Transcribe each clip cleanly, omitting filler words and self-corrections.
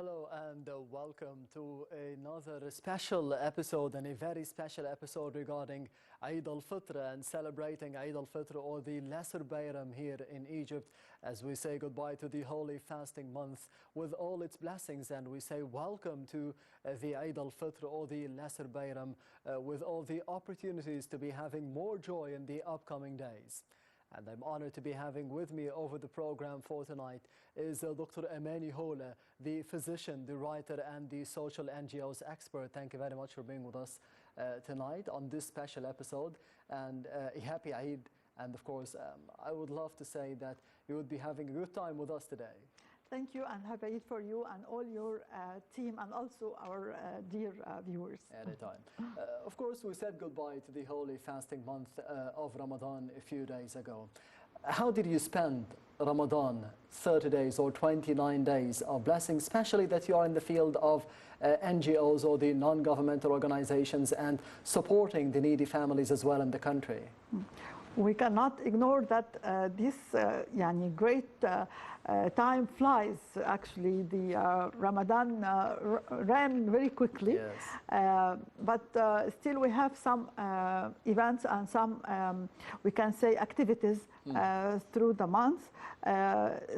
Hello and welcome to another special episode and a very special episode regarding Eid al-Fitr and celebrating Eid al-Fitr or the Lesser Bayram here in Egypt as we say goodbye to the holy fasting month with all its blessings, and we say welcome to the Eid al-Fitr or the Lesser Bayram with all the opportunities to be having more joy in the upcoming days. And I'm honored to be having with me over the program for tonight is Dr. Amani Hola, the physician, the writer, and the social NGOs expert. Thank you very much for being with us tonight on this special episode. And a happy Eid. And of course, I would love to say that you would be having a good time with us today. Thank you, and happy Eid for you and all your team and also our dear viewers. Anytime. Of course, we said goodbye to the holy fasting month of Ramadan a few days ago. How did you spend Ramadan, 30 days or 29 days of blessings, especially that you are in the field of NGOs or the non-governmental organizations and supporting the needy families as well in the country? We cannot ignore that this great time flies. Actually, the Ramadan ran very quickly. Yes. But still we have some events and some, we can say, activities through the month,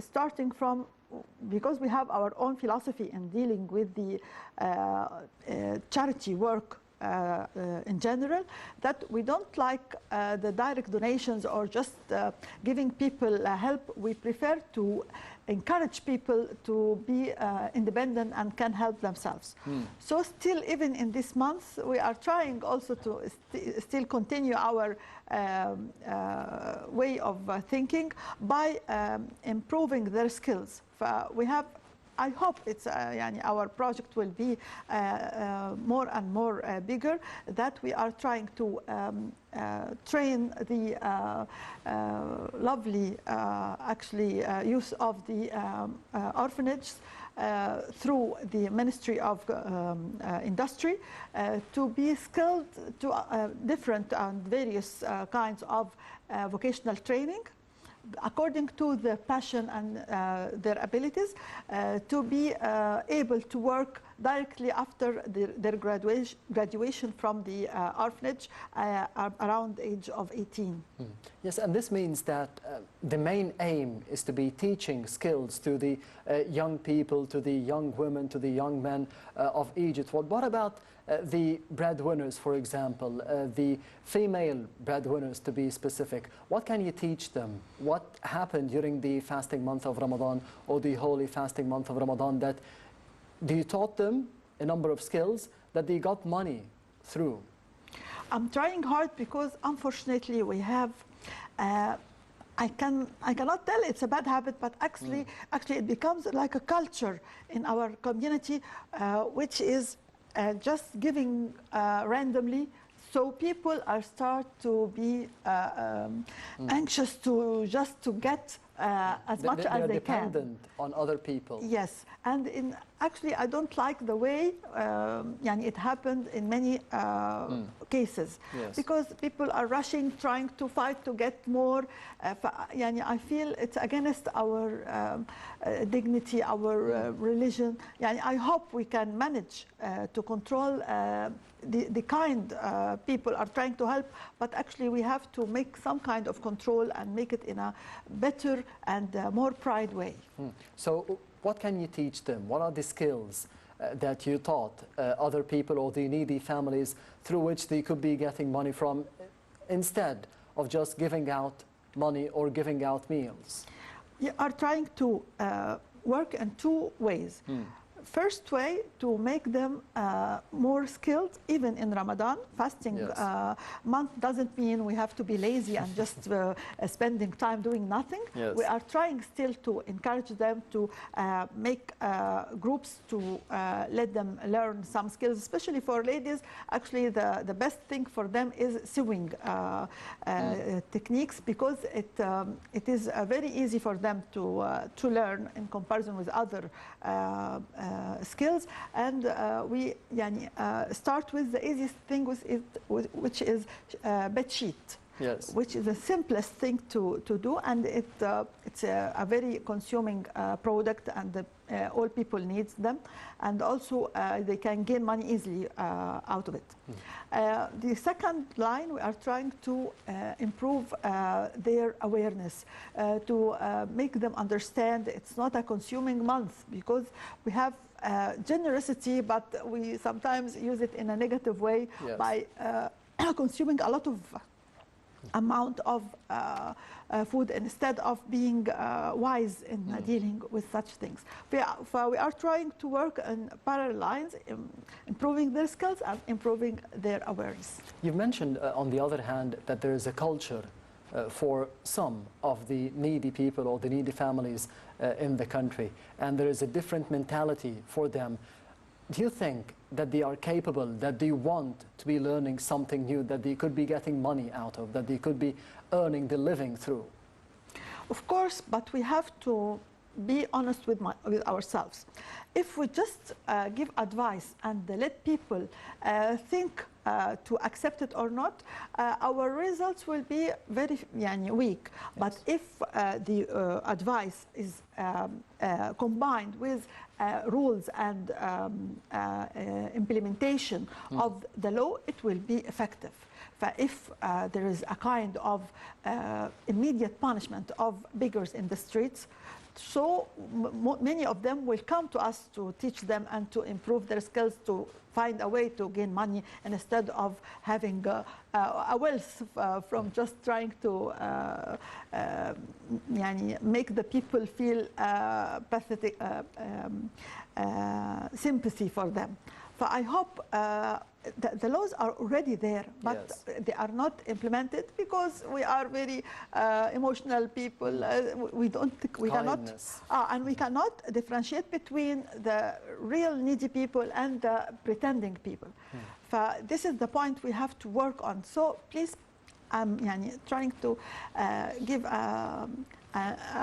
starting from, because we have our own philosophy in dealing with the charity work in general, that we don't like the direct donations or just giving people help. We prefer to encourage people to be independent and can help themselves. So still, even in this month, we are trying also to still continue our way of thinking by improving their skills. We have, I hope it's our project will be more and more bigger, that we are trying to train the lovely use of the orphanages through the Ministry of Industry to be skilled to different and various kinds of vocational training, according to their passion and their abilities, to be able to work directly after their graduation from the orphanage around the age of 18. Yes, and this means that the main aim is to be teaching skills to the young people, to the young women, to the young men of Egypt. What about the breadwinners, for example, the female breadwinners to be specific? What can you teach them? What happened during the fasting month of Ramadan or the holy fasting month of Ramadan that you taught them a number of skills that they got money through? I'm trying hard because unfortunately we have I cannot tell it's a bad habit, but actually it becomes like a culture in our community, which is just giving randomly. So people are start to be anxious to just to get as much as they can. Dependent on other people. Yes, and actually I don't like the way it happened in many cases. Yes. Because people are rushing, trying to fight to get more. I feel it's against our dignity, our religion. I hope we can manage to control the kind people are trying to help, but actually we have to make some kind of control and make it in a better and more pride way. So what can you teach them? What are the skills that you taught other people or the needy families through which they could be getting money from instead of just giving out money or giving out meals? We are trying to work in two ways. First way, to make them more skilled, even in Ramadan. Fasting month doesn't mean we have to be lazy and just spending time doing nothing. Yes. We are trying still to encourage them to make groups to let them learn some skills, especially for ladies. Actually, the best thing for them is sewing techniques, because it is very easy for them to learn in comparison with other skills. And we start with the easiest thing, which is bed sheet. Yes. which is the simplest thing to do, and it's a very consuming product, and all people need them, and also they can gain money easily out of it. The second line, we are trying to improve their awareness, to make them understand it's not a consuming month, because we have generosity, but we sometimes use it in a negative way. Yes. By consuming a lot of amount of food instead of being wise in dealing with such things. We are trying to work on parallel lines, improving their skills and improving their awareness. You've mentioned, on the other hand, that there is a culture for some of the needy people or the needy families in the country, and there is a different mentality for them. Do you think that they are capable, that they want to be learning something new, that they could be getting money out of, that they could be earning the living through? Of course, but we have to be honest with ourselves. If we just give advice and let people think to accept it or not, our results will be very weak. Yes. But if the advice is combined with rules and implementation of the law, it will be effective. If there is a kind of immediate punishment of beggars in the streets, so many of them will come to us to teach them and to improve their skills, to find a way to gain money instead of having a wealth from just trying to make the people feel pathetic, sympathy for them. So I hope the laws are already there, but yes, they are not implemented because we are very emotional people. We cannot, and we cannot differentiate between the real needy people and the pretending people. So this is the point we have to work on. So please, I'm trying to give a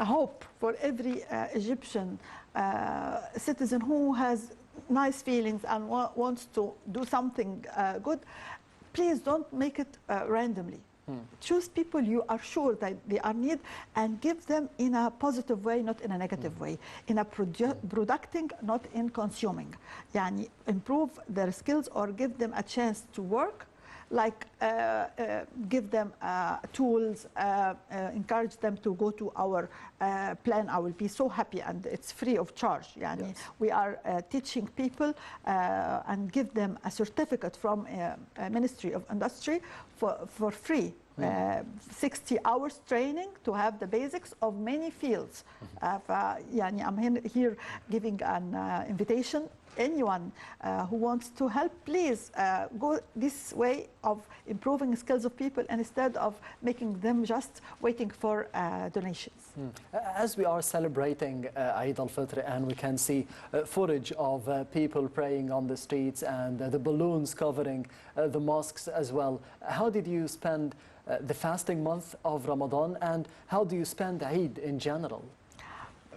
hope for every Egyptian citizen who has nice feelings and wants to do something good. Please don't make it randomly. Choose people you are sure that they are need, and give them in a positive way, not in a negative way, in a producing, not in consuming. Improve their skills or give them a chance to work, like give them tools, encourage them to go to our plan. I will be so happy, and it's free of charge. Yes. We are teaching people and give them a certificate from Ministry of Industry for free. 60 hours training to have the basics of many fields. I'm here giving an invitation. Anyone who wants to help, please go this way of improving skills of people instead of making them just waiting for donations. As we are celebrating Eid al-Fitr, and we can see footage of people praying on the streets and the balloons covering the mosques as well, how did you spend the fasting month of Ramadan, and how do you spend Eid in general?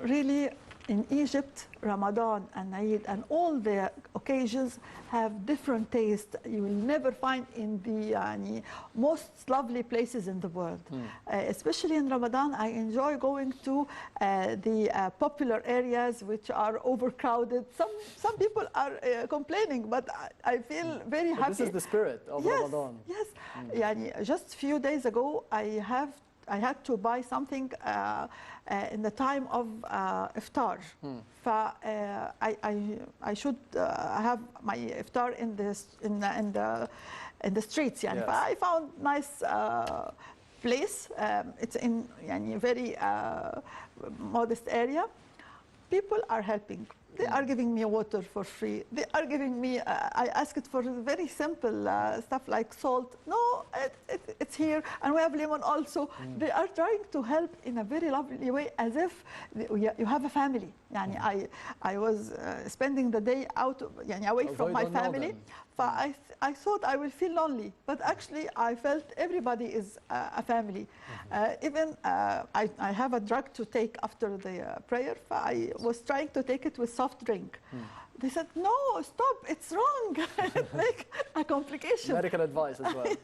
Really, in Egypt, Ramadan and Eid and all the occasions have different tastes. You will never find in the most lovely places in the world. Especially in Ramadan, I enjoy going to the popular areas which are overcrowded. Some people are complaining, but I feel very happy. This is the spirit of Ramadan. Yes, just a few days ago, I had to buy something in the time of iftar. I should have my iftar in the streets. Yes. I found nice place. It's in a very modest area. People are helping. They are giving me water for free. They are giving me, I asked for very simple stuff like salt. No, it's here. And we have lemon also. They are trying to help in a very lovely way, as if you have a family. I was spending the day out, away from my family. I thought I will feel lonely, but actually I felt everybody is a family. Even I have a drug to take after the prayer. I was trying to take it with soft drink. they said, no, stop, it's wrong. It makes a complication. Medical advice as well.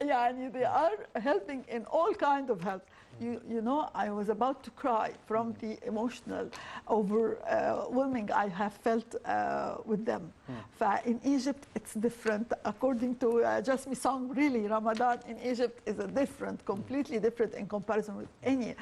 يعني they are helping in all kind of help. You know, I was about to cry from the emotional overwhelming I have felt with them. In Egypt, it's different. According to Jasmine song, really, Ramadan in Egypt is a different, completely different in comparison with any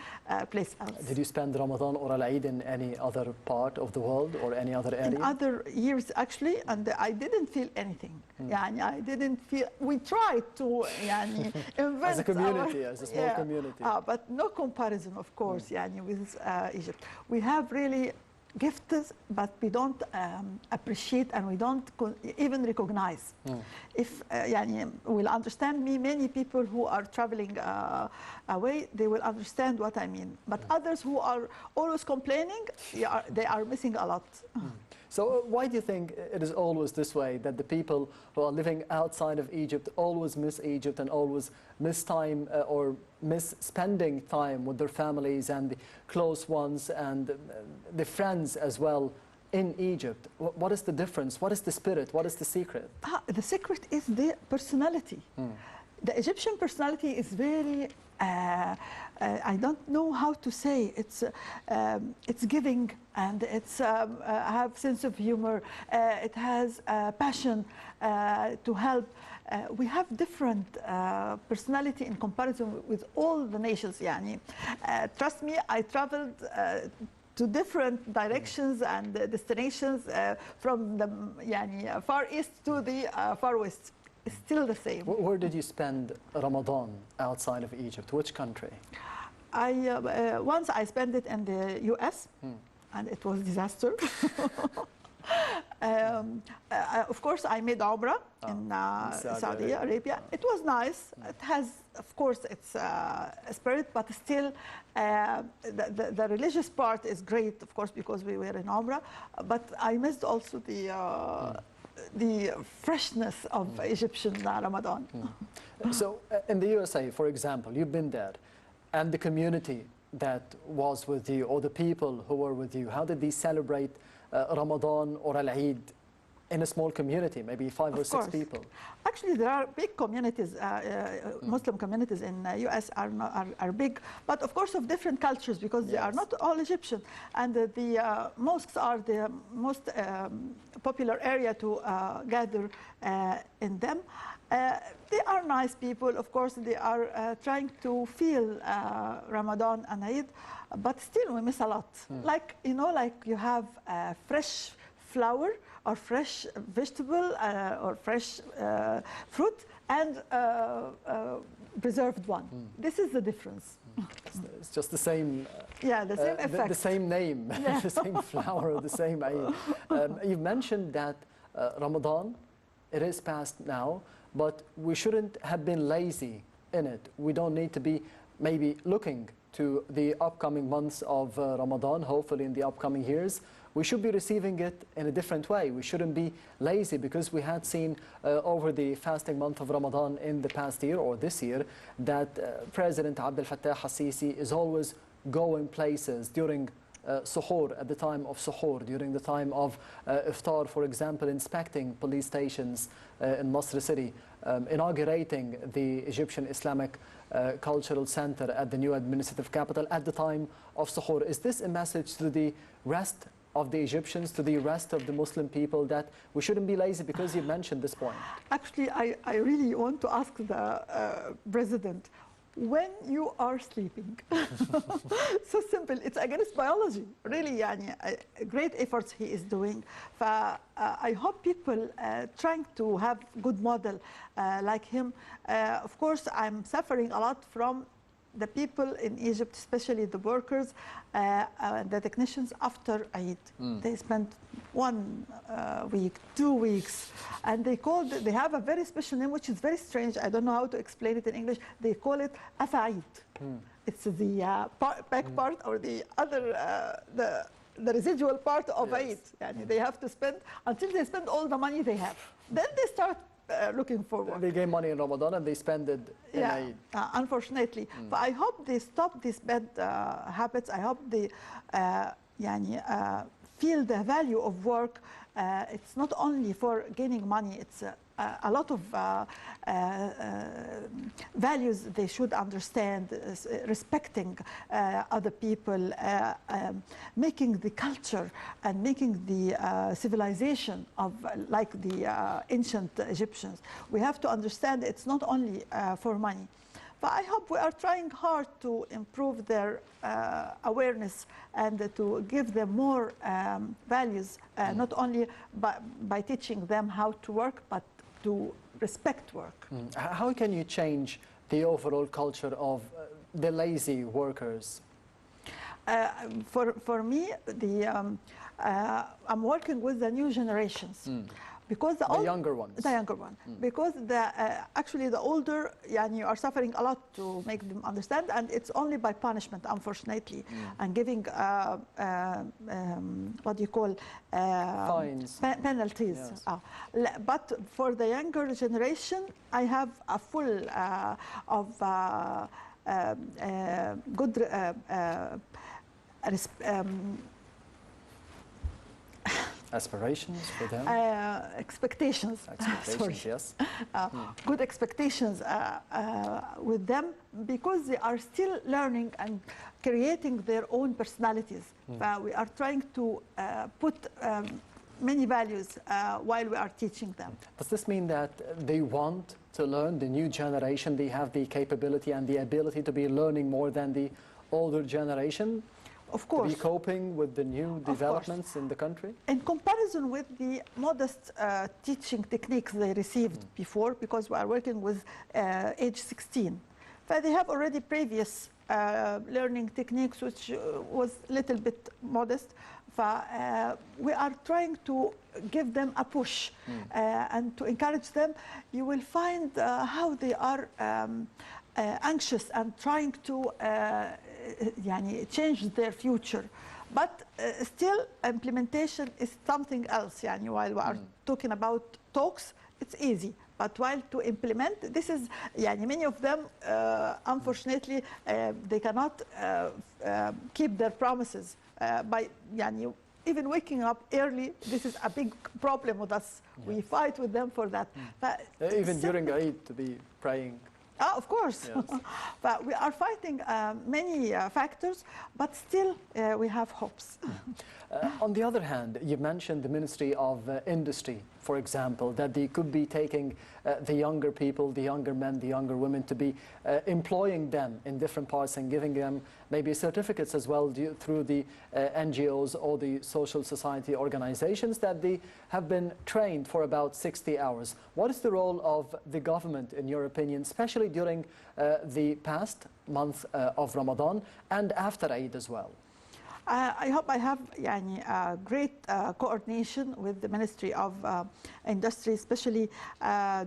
place else. Did you spend Ramadan or Al-Eid in any other part of the world or any other area? In other years, actually, and I didn't feel anything. يعني I didn't feel. We tried to يعني invent as a community, as a small community. But no comparison, of course, يعني with Egypt. We have really gifts, but we don't appreciate and we don't even recognize. If يعني will understand me, many people who are traveling away, they will understand what I mean. But others who are always complaining, they are missing a lot. So why do you think it is always this way, that the people who are living outside of Egypt always miss Egypt and always miss time or miss spending time with their families and the close ones and the friends as well in Egypt? What is the difference? What is the spirit? What is the secret? The secret is the personality. The Egyptian personality is very, I don't know how to say, it's giving and it's have sense of humor, it has passion to help. We have different personality in comparison with all the nations. يعني. Trust me, I traveled to different directions and destinations from the يعني, far east to the far west. It's still the same. Where did you spend Ramadan outside of Egypt? Which country? Once I spent it in the US, and it was disaster. Of course, I made Umrah in Saudi Arabia. It was nice. It has, of course, its spirit, but still the religious part is great, of course, because we were in Umrah. But I missed also the freshness of Egyptian Ramadan. So in the USA, for example, you've been there, and the community that was with you, or the people who were with you, how did they celebrate Ramadan or Al-Eid in a small community, maybe 5 or 6 people? Actually, there are big communities, Muslim communities in the US are big, but of course of different cultures, because they are not all Egyptian. And the mosques are the most popular area to gather in them. They are nice people, of course. They are trying to feel Ramadan and Eid, but still we miss a lot. Like, you know, like you have fresh flour or fresh vegetable or fresh fruit and preserved one. This is the difference. It's just the same. Yeah, the same effect. The same name, the same flour, the same Eid. You've mentioned that Ramadan, it is past now, but we shouldn't have been lazy in it. We don't need to be maybe looking to the upcoming months of Ramadan, hopefully in the upcoming years. We should be receiving it in a different way. We shouldn't be lazy, because we had seen over the fasting month of Ramadan in the past year or this year that President Abdel Fattah al-Sisi is always going places during suhoor, at the time of suhoor, during the time of iftar, for example, inspecting police stations in Masr City, inaugurating the Egyptian Islamic Cultural Center at the new administrative capital at the time of suhoor. Is this a message to the rest of the Egyptians, to the rest of the Muslim people, that we shouldn't be lazy, because you mentioned this point? Actually, I really want to ask the president, when you are sleeping, so simple, it's against biology, really. يعني, great efforts he is doing. I hope people trying to have good model like him. Of course, I'm suffering a lot from the people in Egypt, especially the workers, the technicians after Eid. They spend 1 week, 2 weeks, and they have a very special name, which is very strange. I don't know how to explain it in English. They call it Afaid. It's the back part, or the other, the residual part of Eid. Yani they have to spend until they spend all the money they have. Then they start looking forward. They gain money in Ramadan and they spend it in Eid. Unfortunately. But I hope they stop these bad habits. I hope they feel the value of work it's not only for gaining money, it's a lot of values they should understand, respecting other people, making the culture and making the civilization of like the ancient Egyptians. We have to understand it's not only for money. But I hope we are trying hard to improve their awareness and to give them more values, not only by teaching them how to work, but to respect work. How can you change the overall culture of the lazy workers? For me, I'm working with the new generations. Because the younger ones. The younger one. Because actually the older, you are suffering a lot to make them understand, and it's only by punishment, unfortunately, and giving what do you call fines, penalties. Yes. But for the younger generation, I have a full of good aspirations for them? Expectations. Expectations, yes. Good expectations with them, because they are still learning and creating their own personalities. We are trying to put many values while we are teaching them. Does this mean that they want to learn, the new generation, they have the capability and the ability to be learning more than the older generation? Of course. To be coping with the new developments in the country? In comparison with the modest teaching techniques they received before, because we are working with age 16. But they have already previous learning techniques, which was a little bit modest. We are trying to give them a push and to encourage them. You will find how they are anxious and trying to change their future. But still, implementation is something else. While we are talking about talks, it's easy. But while to implement, this is, many of them, unfortunately, they cannot keep their promises by, even waking up early. This is a big problem with us. Yes. We fight with them for that. But even during Eid, to be praying. Of course. Yes. But we are fighting many factors, but still we have hopes. On the other hand, you mentioned the Ministry of Industry, for example, that they could be taking the younger people, the younger men, the younger women, to be employing them in different parts and giving them maybe certificates as well through the NGOs or the social society organizations that they have been trained for about 60 hours. What is the role of the government, in your opinion, especially during the past month of Ramadan and after Eid as well? I hope I have great coordination with the Ministry of Industry, especially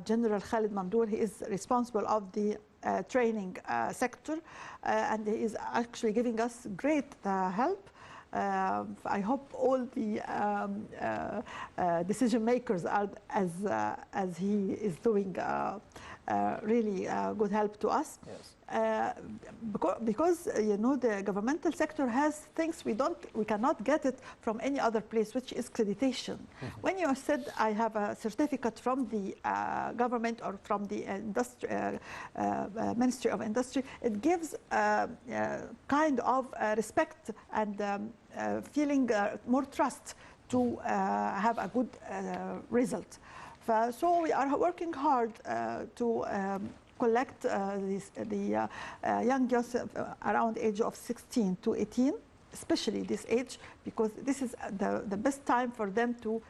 General Khalid Mandoor. He is responsible of the training sector, and he is actually giving us great help. I hope all the decision makers are as he is doing really good help to us. Yes. Because the governmental sector has things we cannot get it from any other place, which is accreditation. When you said I have a certificate from the government or from the Ministry of Industry, it gives kind of respect and feeling more trust to have a good result. So we are working hard to collect the young girls around age of 16 to 18, especially this age, because this is the best time for them to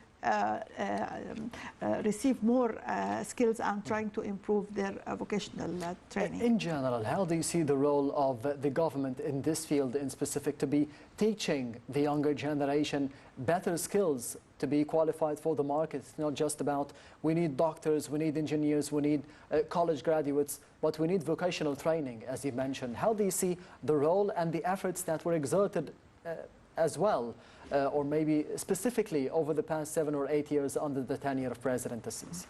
receive more skills and trying to improve their vocational training. In general, how do you see the role of the government in this field in specific to be teaching the younger generation better skills to be qualified for the market? It's not just about we need doctors, we need engineers, we need college graduates, but we need vocational training, as you mentioned. How do you see the role and the efforts that were exerted as well, or maybe specifically over the past 7 or 8 years under the tenure of President Assisi?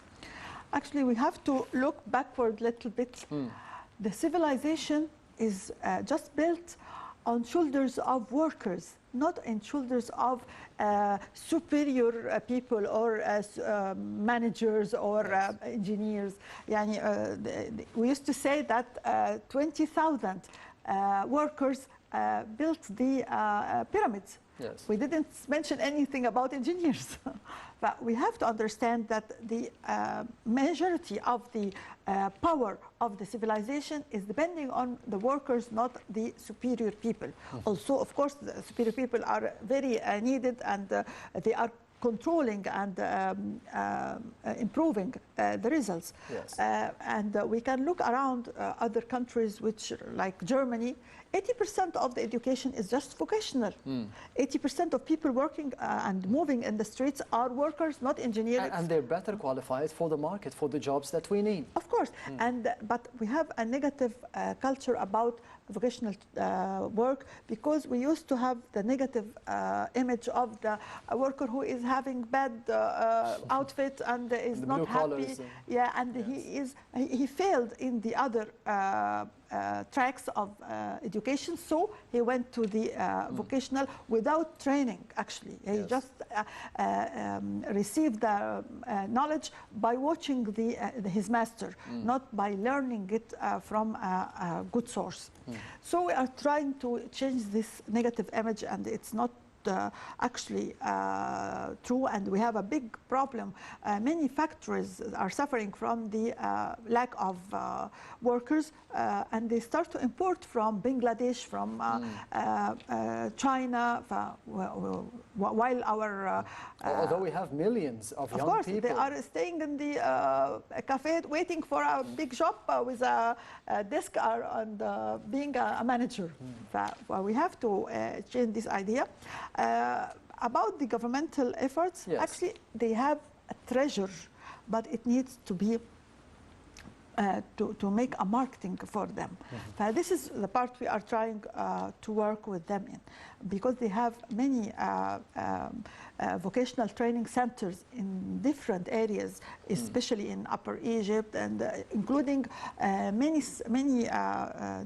Actually, we have to look backward a little bit. The civilization is just built on shoulders of workers, not on shoulders of superior people or managers or engineers. يعني, we used to say that 20,000 workers built the pyramids. Yes. We didn't mention anything about engineers. But we have to understand that the majority of the power of the civilization is depending on the workers, not the superior people. Also, of course, the superior people are very needed, and they are controlling and improving the results. Yes. And we can look around other countries, which like Germany. 80% of the education is just vocational. 80% of people working and moving in the streets are workers, not engineers. And they're better qualified for the market, for the jobs that we need. Of course, but we have a negative culture about vocational work, because we used to have the negative image of the worker who is having bad outfit and is The not blue happy. collars, Yeah, and he failed in the other tracks of education, so he went to the vocational without training. Actually, he Yes. just received the knowledge by watching his master, not by learning it from a good source. So we are trying to change this negative image, and it's not actually true, and we have a big problem. Many factories are suffering from the lack of workers, and they start to import from Bangladesh, from China, while our Although we have millions of young course, people. they are staying in the cafe waiting for a big job with a desk and being a manager. We have to change this idea. About the governmental efforts, Yes. actually, they have a treasure, but it needs to be to make a marketing for them. This is the part we are trying to work with them in, because they have many vocational training centers in different areas, especially in Upper Egypt, and including many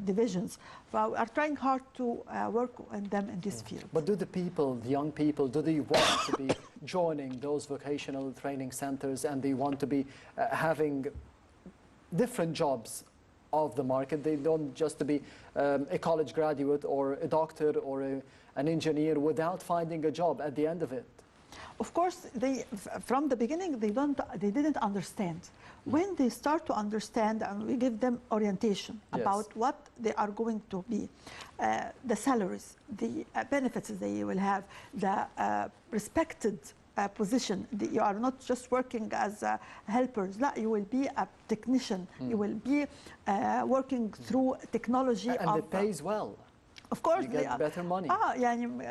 divisions. We are trying hard to work with them in this field. But do the people, the young people, do they want to be joining those vocational training centers, and they want to be having different jobs of the market? They don't just to be a college graduate or a doctor or an engineer without finding a job at the end of it. Of course, from the beginning, they didn't understand. When they start to understand, and we give them orientation Yes. about what they are going to be, the salaries, the benefits they will have, the respected position. You are not just working as helpers. No, you will be a technician. You will be working through technology. And it pays well. Of course, You get better money.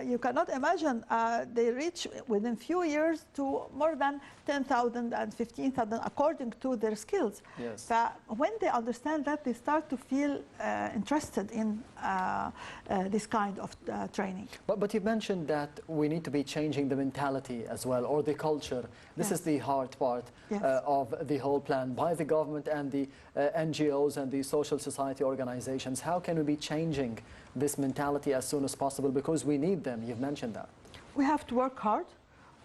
You cannot imagine they reach within few years to more than 10,000 and 15,000 according to their skills. Yes. When they understand that, they start to feel interested in this kind of training. But you mentioned that we need to be changing the mentality as well, or the culture. This Yes. is the hard part Yes. of the whole plan by the government and the NGOs and the social society organizations. How can we be changing this mentality as soon as possible? Because we need them. You've mentioned that. We have to work hard.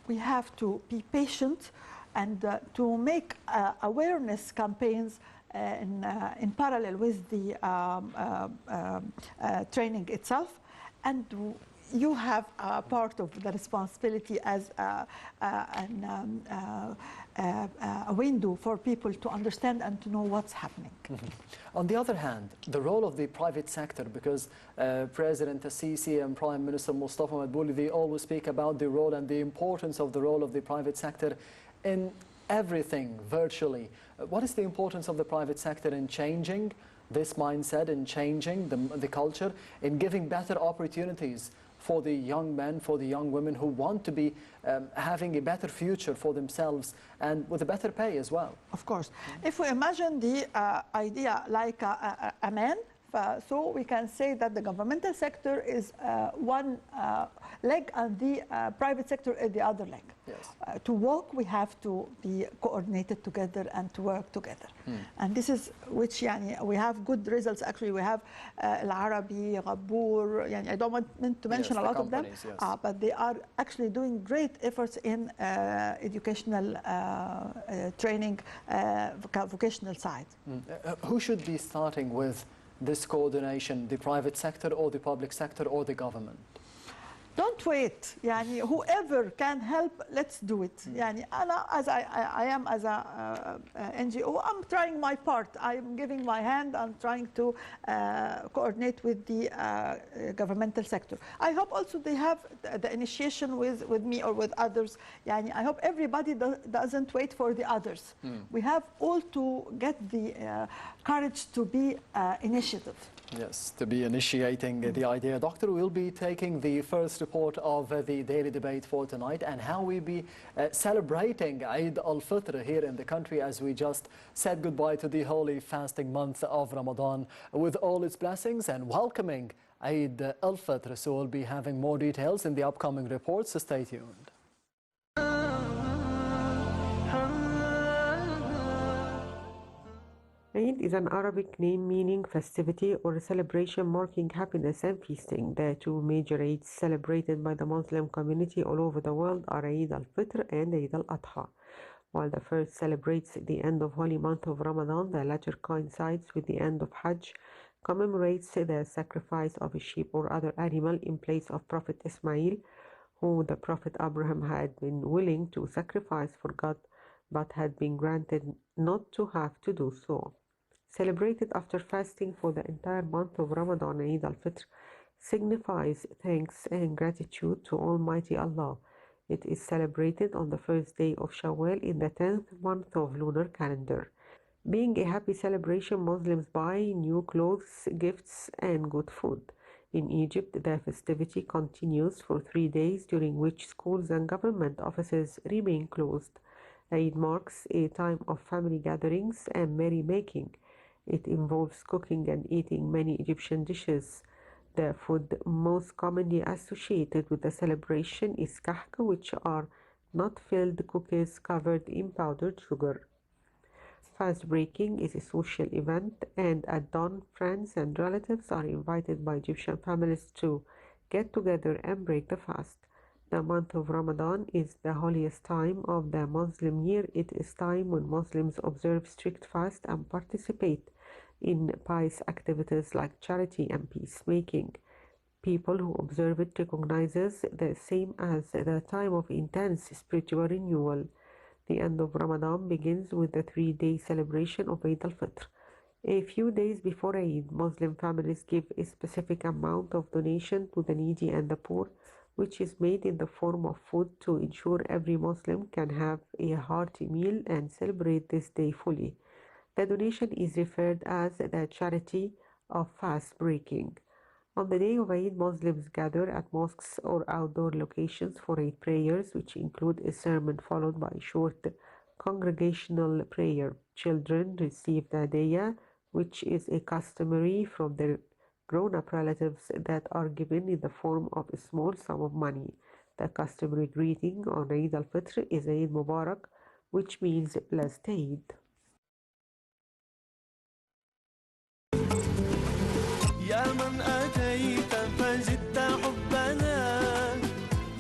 We have to be patient, and to make awareness campaigns in parallel with the training itself. And you have a part of the responsibility as a window for people to understand and to know what's happening. On the other hand, the role of the private sector, because President Assisi and Prime Minister Mustafa Madbouli, they always speak about the role and the importance of the role of the private sector in everything virtually. What is the importance of the private sector in changing this mindset, in changing the culture, in giving better opportunities for the young men, for the young women who want to be having a better future for themselves and with a better pay as well? Of course. If we imagine the idea like a man, So we can say that the governmental sector is one leg and the private sector is the other leg. Yes. To work, we have to be coordinated together and to work together. And this is which we have good results. Actually, we have Al Arabi, Ghabbour. I don't want to mention a lot of them, yes. but they are actually doing great efforts in educational training, vocational side. Who should be starting with this coordination, the private sector or the public sector or the government? Don't wait. Whoever can help, let's do it. As I am as a NGO, I'm trying my part. I'm giving my hand. I'm trying to coordinate with the governmental sector. I hope also they have the initiation with me or with others. I hope everybody doesn't wait for the others. We have all to get the courage to be initiative. Yes, to be initiating the idea. Doctor, we'll be taking the first report of the daily debate for tonight and how we be celebrating Eid al-Fitr here in the country as we just said goodbye to the holy fasting month of Ramadan with all its blessings and welcoming Eid al-Fitr. So we'll be having more details in the upcoming reports, so stay tuned. Eid is an Arabic name meaning festivity or a celebration marking happiness and feasting. The two major Eids celebrated by the Muslim community all over the world are Eid al-Fitr and Eid al-Adha. While the first celebrates the end of holy month of Ramadan, the latter coincides with the end of Hajj, commemorates the sacrifice of a sheep or other animal in place of Prophet Ismail, who the Prophet Abraham had been willing to sacrifice for God but had been granted not to have to do so. Celebrated after fasting for the entire month of Ramadan, Eid al-Fitr signifies thanks and gratitude to Almighty Allah. It is celebrated on the first day of Shawwal in the 10th month of lunar calendar. Being a happy celebration, Muslims buy new clothes, gifts, and good food. In Egypt, the festivity continues for 3 days, during which schools and government offices remain closed. Eid marks a time of family gatherings and merrymaking. It involves cooking and eating many Egyptian dishes. The food most commonly associated with the celebration is kahk, which are nut-filled cookies covered in powdered sugar. Fast breaking is a social event, and at dawn, friends and relatives are invited by Egyptian families to get together and break the fast. The month of Ramadan is the holiest time of the Muslim year. It is time when Muslims observe strict fast and participate in pious activities like charity and peacemaking. People who observe it recognizes the same as the time of intense spiritual renewal. The end of Ramadan begins with the 3-day celebration of Eid al-Fitr. A few days before Eid, Muslim families give a specific amount of donation to the needy and the poor, which is made in the form of food to ensure every Muslim can have a hearty meal and celebrate this day fully. The donation is referred as the charity of fast breaking. On the day of Eid, Muslims gather at mosques or outdoor locations for Eid prayers, which include a sermon followed by a short congregational prayer. Children receive the hadiyah, which is a customary from their grown-up relatives that are given in the form of a small sum of money. The customary greeting on Eid al-Fitr is Eid Mubarak, which means blessed Eid.